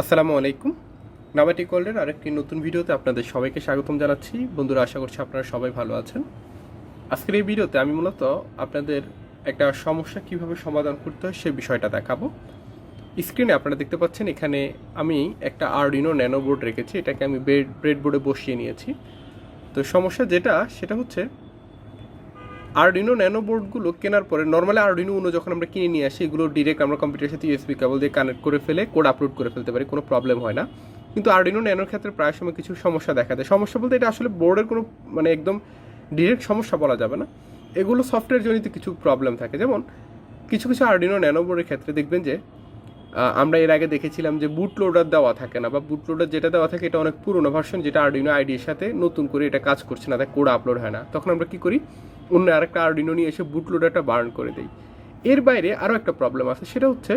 আসসালামু আলাইকুম। নাবাটিক ওয়ার্ল্ডের আরেকটি নতুন ভিডিওতে আপনাদের সবাইকে স্বাগতম জানাচ্ছি। বন্ধুরা, আশা করছি আপনারা সবাই ভালো আছেন। আজকের এই ভিডিওতে আমি মূলত আপনাদের একটা সমস্যা কিভাবে সমাধান করতে হয় সে বিষয়টা দেখাবো। স্ক্রিনে আপনারা দেখতে পাচ্ছেন এখানে আমি একটা আরডুইনো ন্যানো বোর্ড রেখেছি। এটাকে আমি ব্রেডবোর্ডে বসিয়ে নিয়েছি। তো সমস্যা সেটা হচ্ছে আরডুইনো ন্যানো বোর্ডগুলো কেনার পরে নর্মালি আরডুইনো উনো যখন আমরা কিনে নিয়ে আসি, এগুলো ডিরেক্ট আমরা কম্পিউটারের সাথে ইউএসবি কেবল দিয়ে কানেক্ট করে ফেলে কোড আপলোড করে ফেলতে পারি, কোনো প্রবলেম হয় না। কিন্তু আরডুইনো ন্যানোর ক্ষেত্রে প্রায় সময় কিছু সমস্যা দেখা দেয়। সমস্যা বলতে এটা আসলে বোর্ডের কোনো একদম ডিরেক্ট সমস্যা বলা যাবে না, এগুলো সফটওয়্যার জনিত কিছু প্রবলেম থাকে। যেমন কিছু কিছু আরডুইনো ন্যানো বোর্ডের ক্ষেত্রে দেখবেন যে আমরা এর আগে দেখেছিলাম যে বুট লোডার দেওয়া থাকে না, বা বুট লোডার যেটা দেওয়া থাকে এটা অনেক পুরনো ভার্সন, যেটা আরডুইনো আইডির সাথে নতুন করে এটা কাজ করছে না, তাই কোড আপলোড হয় না। তখন আমরা কী করি, অন্য আরেকটা আরডুইনো নিয়ে এসে বুট লোডারটা বার্ন করে দেই। এর বাইরে আরও একটা প্রবলেম আছে, সেটা হচ্ছে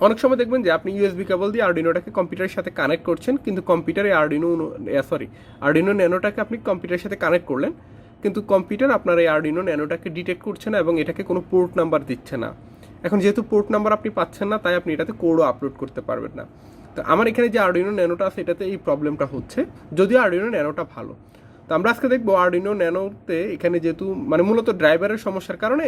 অনেক সময় দেখবেন যে আপনি ইউএসবি কেবল দিয়ে আরডুইনোটাকে কম্পিউটারের সাথে কানেক্ট করছেন, কিন্তু কম্পিউটারে আরডুইনো ন্যানোটাকে আপনি কম্পিউটারের সাথে কানেক্ট করলেন, কিন্তু কম্পিউটার আপনার এই আরডুইনো ন্যানোটাকে ডিটেক্ট করছে না এবং এটাকে কোনো পোর্ট নাম্বার দিচ্ছে না। এখন যেহেতু পোর্ট নাম্বার আপনি পাচ্ছেন না, তাই আপনি এটাতে কোডও আপলোড করতে পারবেন না। তো আমার এখানে যে আরডুইনো ন্যানোটা আছে এটাতে এই প্রবলেমটা হচ্ছে, যদিও আরডুইনো ন্যানোটা ভালো। তো আমরা আজকে দেখবো আরডুইনো ন্যানোতে এখানে যেহেতু মূলত ড্রাইভারের সমস্যার কারণে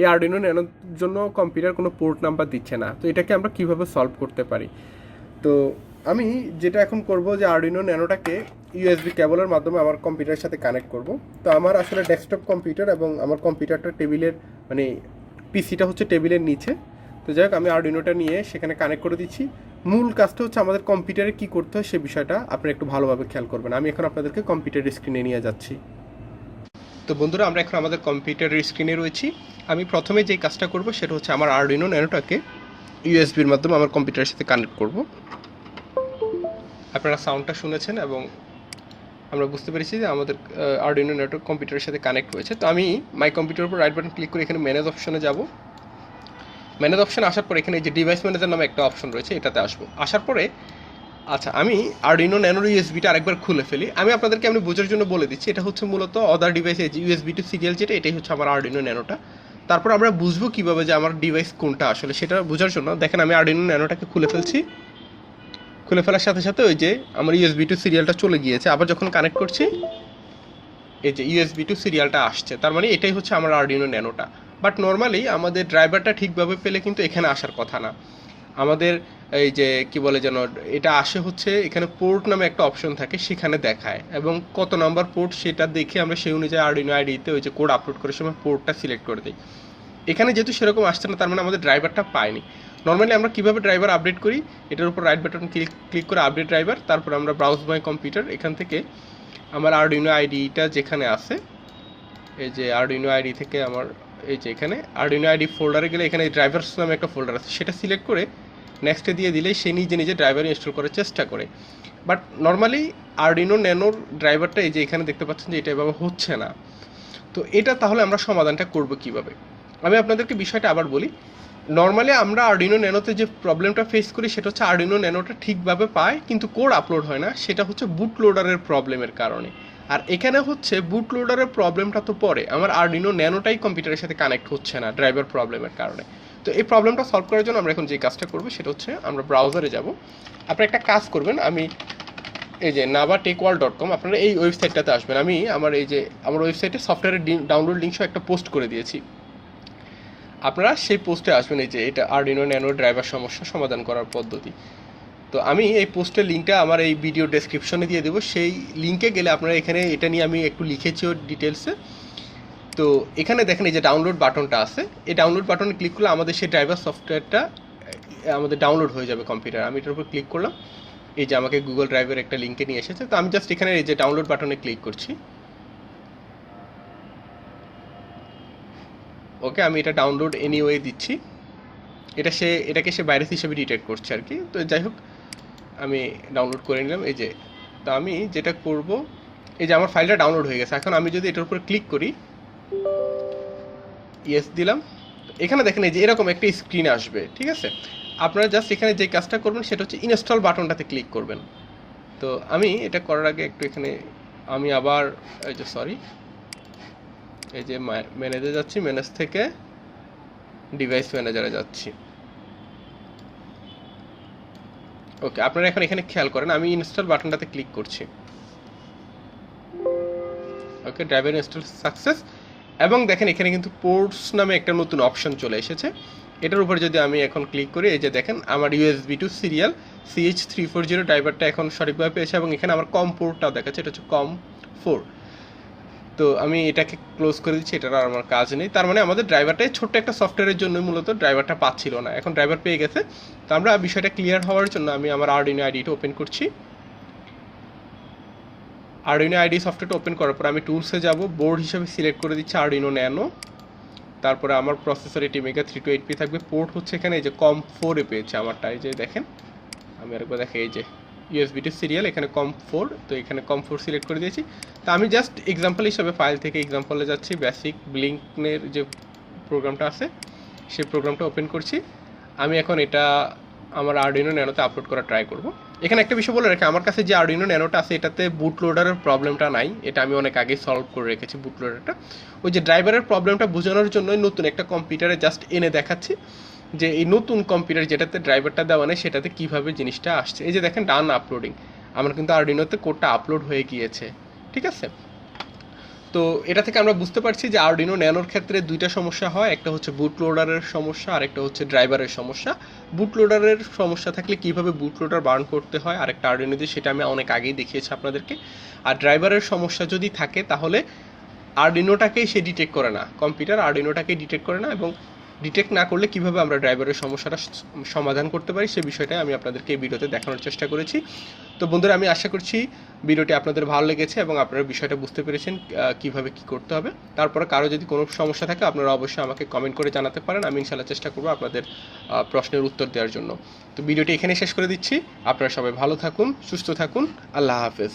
এই আরডুইনো ন্যানোর জন্য কম্পিউটার কোনো পোর্ট নাম্বার দিচ্ছে না। তো এটাকে আমরা কীভাবে সলভ করতে পারি? তো আমি যেটা এখন করব যে আরডুইনো ন্যানোটাকে ইউএসবি কেবলের মাধ্যমে আমার কম্পিউটারের সাথে কানেক্ট করব। তো আমার আসলে ডেস্কটপ কম্পিউটার এবং আমার কম্পিউটারটা টেবিলের পিসিটা হচ্ছে টেবিলের নিচে। তো যাই হোক, আমি আরডুইনোটা নিয়ে সেখানে কানেক্ট করে দিচ্ছি। মূল কাজটা হচ্ছে আমাদের কম্পিউটারে কী করতে হয় সে বিষয়টা আপনারা একটু ভালোভাবে খেয়াল করবেন। আমি এখন আপনাদেরকে কম্পিউটারের স্ক্রিনে নিয়ে যাচ্ছি। তো বন্ধুরা, আমরা এখন আমাদের কম্পিউটারের স্ক্রিনে রয়েছি। আমি প্রথমে যে কাজটা করব সেটা হচ্ছে আমার আরডুইনো ন্যানোটাকে ইউএসবির মাধ্যমে আমার কম্পিউটারের সাথে কানেক্ট করব। আপনারা সাউন্ডটা শুনেছেন এবং আমরা বুঝতে পেরেছি যে আমাদের আরডুইনো ন্যানো কম্পিউটারের সাথে কানেক্ট হয়েছে। তো আমি মাই কম্পিউটারের উপর রাইট বাটন ক্লিক করে এখানে ম্যানেজ অপশনে যাব। ম্যানেজ অপশনে আসার পরে এখানে যে ডিভাইস ম্যানেজার নামে একটা অপশন রয়েছে, এটাতে আসবো। আসার পরে আমি আরডুইনো ন্যানোর ইউএসবিটা আরেকবার খুলে ফেলি। আমি আপনাদেরকে বোঝার জন্য বলে দিচ্ছি, এটা হচ্ছে মূলত আদার ডিভাইসে যে ইউএসবি টু সিরিয়াল যেটা, এটাই হচ্ছে আমার আরডুইনো ন্যানোটা। তারপর আমরা বুঝবো কীভাবে যে আমার ডিভাইস কোনটা আসলে, সেটা বোঝার জন্য দেখেন আমি আরডুইনো ন্যানোটাকে খুলে ফেলছি। খুলে ফেলার সাথে সাথে ওই যে আমার ইউএসবি টু সিরিয়ালটা চলে গিয়েছে। আবার যখন কানেক্ট করছি, এই যে ইউএসবি টু সিরিয়ালটা আসছে, তার মানে এটাই হচ্ছে আমার আরডুইনো ন্যানোটা। বাট নর্মালি আমাদের ড্রাইভারটা ঠিকভাবে পেলে কিন্তু এখানে আসার কথা না। আমাদের এই যে কি বলে যেন, এটা আসে হচ্ছে এখানে পোর্ট নামে একটা অপশন থাকে, সেখানে দেখায় এবং কত নাম্বার পোর্ট সেটা দেখে আমরা সেই অনুযায়ী আরডুইনো আইডিতে ওই যে কোড আপলোড করার সময় পোর্টটা সিলেক্ট করে দিই। এখানে যেহেতু সেরকম আসছে না, তার মানে আমাদের ড্রাইভারটা পাইনি। নর্মালি আমরা কীভাবে ড্রাইভার আপডেট করি, এটার উপর রাইট বাটন ক্লিক করে আপডেট ড্রাইভার, তারপর আমরা ব্রাউজ মাই কম্পিউটার, এখান থেকে আমার আরডুইনো আইডিটা যেখানে আছে, এই যে আরডুইনো আইডি থেকে আমার এই যে এখানে আরডুইনো আইডি ফোল্ডারে গেলে এখানে ড্রাইভার্স নামে একটা ফোল্ডার আছে, সেটা সিলেক্ট করে নেক্সটে দিয়ে দিলেই সে নিজে নিজে ড্রাইভার ইনস্টল করার চেষ্টা করে। বাট নর্মালি আরডুইনো ন্যানোর ড্রাইভারটা এই যে এখানে দেখতে পাচ্ছেন যে এটা এভাবে হচ্ছে না। তো এটা তাহলে আমরা সমাধানটা করব কিভাবে? আমি আপনাদেরকে বিষয়টা আবার বলি। নর্মালি আমরা আরডুইনো ন্যানোতে যে প্রবলেমটা ফেস করি সেটা হচ্ছে আরডুইনো ন্যানোটা ঠিকভাবে পায় কিন্তু কোড আপলোড হয় না, সেটা হচ্ছে বুট লোডারের প্রবলেমের কারণে। আর এখানে হচ্ছে বুট লোডারের প্রবলেমটা তো পরে, আমার আরডুইনো ন্যানোটাই কম্পিউটারের সাথে কানেক্ট হচ্ছে না ড্রাইভার প্রবলেমের কারণে। তো এই প্রবলেমটা সলভ করার জন্য আমরা এখন যে কাজটা করবো সেটা হচ্ছে আমরা ব্রাউজারে যাব। আপনারা একটা কাজ করবেন, আমি এই যে nabatekworld.com, আপনারা এই ওয়েবসাইটটাতে আসবেন। আমি আমার ওয়েবসাইটে সফটওয়্যারের ডাউনলোড লিঙ্ক সহ একটা পোস্ট করে দিয়েছি, আপনারা সেই পোস্টে আসবেন। এই যে এটা আরডুইনো ন্যানো ড্রাইভার সমস্যা সমাধান করার পদ্ধতি। তো আমি এই পোস্টের লিঙ্কটা আমার এই ভিডিও ডেসক্রিপশনে দিয়ে দেবো, সেই লিঙ্কে গেলে আপনারা এখানে এটা নিয়ে আমি একটু লিখেছি ওর ডিটেলসে। তো এখানে দেখেন এই যে ডাউনলোড বাটনটা আছে, এই ডাউনলোড বাটনে ক্লিক করলে আমাদের সেই ড্রাইভার সফটওয়্যারটা আমাদের ডাউনলোড হয়ে যাবে কম্পিউটার। আমি এটার উপর ক্লিক করলাম, এই যে আমাকে গুগল ড্রাইভের একটা লিঙ্কে নিয়ে এসেছে। তো আমি জাস্ট এখানে এই যে ডাউনলোড বাটনে ক্লিক করছি। ওকে, আমি এটা ডাউনলোড এনিওয়ে দিচ্ছি। এটাকে সে ভাইরাস হিসেবে ডিটেক্ট করছে আর কি। তো যাই হোক, আমি ডাউনলোড করে নিলাম। এই যে, তো আমি যেটা করব, এই যে আমার ফাইলটা ডাউনলোড হয়ে গেছে। এখন আমি যদি এটার উপর ক্লিক করি, ইয়েস দিলাম, এখানে দেখেন এই যে এরকম একটা স্ক্রিন আসবে, ঠিক আছে। আপনারা জাস্ট এখানে যে কাজটা করবেন সেটা হচ্ছে ইনস্টল বাটনটাতে ক্লিক করবেন। তো আমি এটা করার আগে একটু এখানে আমি আবার এই যে ম্যানেজে যাচ্ছি, ম্যানেজ থেকে ডিভাইস ম্যানেজারে যাচ্ছি। ওকে, আপনারা এখন এখানে খেয়াল করেন, আমি ইনস্টল বাটনটাতে ক্লিক করছি। ওকে, ড্রাইভার ইনস্টল সাকসেস। এবং দেখেন এখানে কিন্তু পোর্টস নামে একটা নতুন অপশন চলে এসেছে। এটার উপর যদি আমি এখন ক্লিক করি, এই যে দেখেন আমার USB টু সিরিয়াল CH340 ড্রাইভারটা এখন সঠিকভাবে পেয়েছে, এবং এখানে আমার কম পোর্টটাও দেখাচ্ছে, এটা হচ্ছে COM4। তো আমি এটাকে ক্লোজ করে দিচ্ছি, এটার আর আমার কাজ নেই। তার মানে আমাদের ড্রাইভারটাই ছোট্ট একটা সফটওয়্যারের জন্য মূলত ড্রাইভারটা পাচ্ছিল না, এখন ড্রাইভার পেয়ে গেছে। তো আমরা বিষয়টা ক্লিয়ার হওয়ার জন্য আমি আমার Arduino IDE ওপেন করছি। Arduino IDE সফটওয়্যারটা ওপেন করার পর আমি টুলসে যাব, বোর্ড হিসেবে সিলেক্ট করে দিচ্ছি Arduino Nano। তারপরে আমার প্রসেসর ATmega 3280p থাকবে, পোর্ট হচ্ছে এখানে এই যে COM4 এ পেয়েছে আমারটা, এই যে দেখেন আমি আরেকবার দেখাই, এই যে USB টু সিরিয়াল এখানে COM4, তো এখানে COM4 সিলেক্ট করে দিয়েছি। তো আমি জাস্ট এক্সাম্পল হিসাবে ফাইল থেকে এক্সাম্পলে যাচ্ছি, বেসিক ব্লিঙ্কের যে প্রোগ্রামটা আছে সেই প্রোগ্রামটা ওপেন করছি। আমি এখন এটা আমার Arduino Nanoতে আপলোড করা ট্রাই করব। এখানে একটা বিষয় বলে রাখি, আমার কাছে যে Arduino Nanoটা আছে এটাতে বুট লোডারের প্রবলেমটা নাই, এটা আমি অনেক আগেই সলভ করে রেখেছি বুট লোডারটা। ওই যে ড্রাইভারের প্রবলেমটা বোঝানোর জন্যই নতুন একটা কম্পিউটারে জাস্ট এনে দেখাচ্ছি যে এই নতুন কম্পিউটার যেটাতে ড্রাইভারটা দেওয়া নেই সেটাতে কীভাবে জিনিসটা আসছে। এই যে দেখেন ডান আপলোডিং, আমার কিন্তু Arduinoতে কোডটা আপলোড হয়ে গিয়েছে, ঠিক আছে। তো এটা থেকে আমরা বুঝতে পারছি যে Arduino Nanoর ক্ষেত্রে দুইটা সমস্যা হয়, একটা হচ্ছে বুট লোডারের সমস্যা আর একটা হচ্ছে ড্রাইভারের সমস্যা। বুট লোডারের সমস্যা থাকলে কিভাবে বুট লোডার বার্ন করতে হয় আরেকটা Arduino দিয়ে, সেটা আমি অনেক আগেই দেখিয়েছি আপনাদেরকে। আর ড্রাইভারের সমস্যা যদি থাকে তাহলে Arduinoটাকেই সে ডিটেক্ট করে না, কম্পিউটার Arduinoটাকেই ডিটেক্ট করে না, এবং ডিটেক্ট না করলে কিভাবে আমরা ড্রাইভারের সমস্যাটা সমাধান করতে পারি সে বিষয়টাই আমি আপনাদেরকে এই ভিডিওতে দেখানোর চেষ্টা করেছি। তো বন্ধুরা, আমি আশা করছি ভিডিওটি আপনাদের ভালো লেগেছে এবং আপনারা বিষয়টা বুঝতে পেরেছেন কিভাবে কি করতে হবে। তারপরে কারো যদি কোনো সমস্যা থাকে আপনারা অবশ্যই আমাকে কমেন্ট করে জানাতে পারেন, আমি ইনশাআল্লাহ চেষ্টা করবো আপনাদের প্রশ্নের উত্তর দেওয়ার জন্য। তো ভিডিওটি এখানে শেষ করে দিচ্ছি, আপনারা সবাই ভালো থাকুন, সুস্থ থাকুন, আল্লাহ হাফেজ।